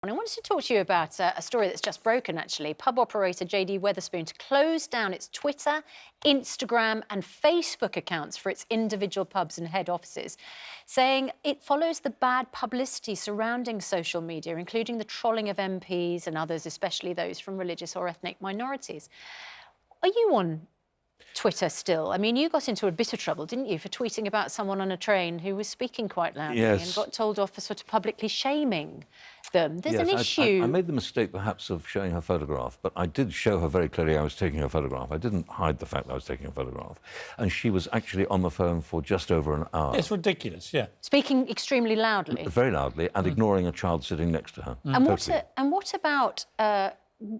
I wanted to talk to you about a story that's just broken, actually. Pub operator JD Wetherspoon's closed down its Twitter, Instagram and Facebook accounts for its individual pubs and head offices, saying it follows the bad publicity surrounding social media, including the trolling of MPs and others, especially those from religious or ethnic minorities. Are you on Twitter still? I mean, you got into a bit of trouble, didn't you, for tweeting about someone on a train who was speaking quite loudly and got told off for sort of publicly shaming them. There's an issue. I made the mistake, perhaps, of showing her photograph, but I did show her very clearly I was taking her photograph. I didn't hide the fact that I was taking a photograph. And she was actually on the phone for just over an hour. It's ridiculous, yeah. Speaking extremely loudly. Very loudly, and ignoring a child sitting next to her. And Totally. what about,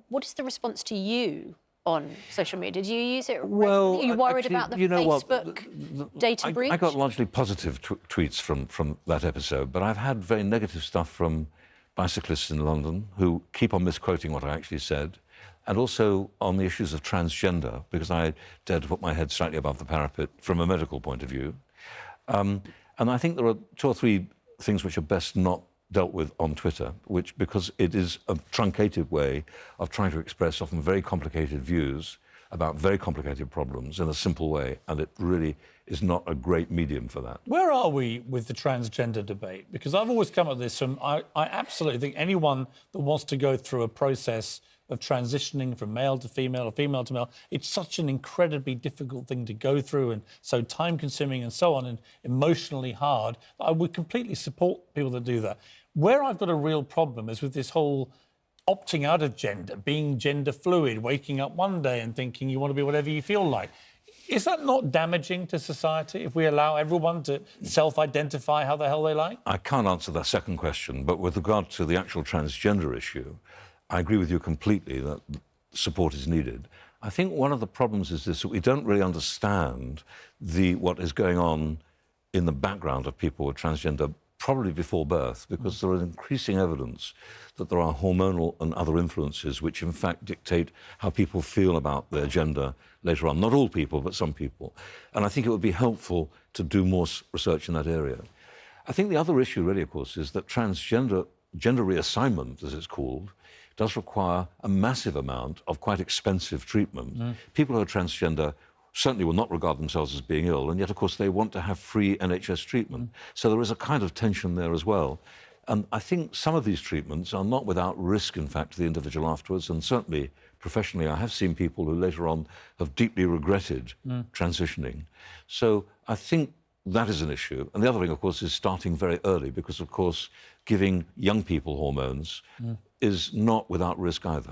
what is the response to you on social media? Do you use it regularly? Well, Are you worried actually, about the you know Facebook data breach? I got largely positive tweets from that episode, but I've had very negative stuff from bicyclists in London who keep on misquoting what I actually said, and also on the issues of transgender, because I dared to put my head slightly above the parapet from a medical point of view. And I think there are two or three things which are best not dealt with on Twitter, because it is a truncated way of trying to express often very complicated views about very complicated problems in a simple way, and it really is not a great medium for that. Where are we with the transgender debate? Because I've always come at this from, I absolutely think anyone that wants to go through a process of transitioning from male to female or female to male, it's such an incredibly difficult thing to go through and so time-consuming and so on and emotionally hard. I would completely support people that do that. Where I've got a real problem is with this whole opting out of gender, being gender fluid, waking up one day and thinking you want to be whatever you feel like. Is that not damaging to society if we allow everyone to self-identify how the hell they like? I can't answer that second question, but with regard to the actual transgender issue, I agree with you completely that support is needed. I think one of the problems is this, that we don't really understand what is going on in the background of people with transgender probably before birth, because there is increasing evidence that there are hormonal and other influences which in fact dictate how people feel about their gender later on. Not all people, but some people. And I think it would be helpful to do more research in that area. I think the other issue really, of course, is that gender reassignment, as it's called, does require a massive amount of quite expensive treatment. People who are transgender certainly will not regard themselves as being ill, and yet, of course, they want to have free NHS treatment. So there is a kind of tension there as well. And I think some of these treatments are not without risk, in fact, to the individual afterwards, and certainly, professionally, I have seen people who later on have deeply regretted transitioning. So I think that is an issue. And the other thing, of course, is starting very early, because, of course, giving young people hormones is not without risk either.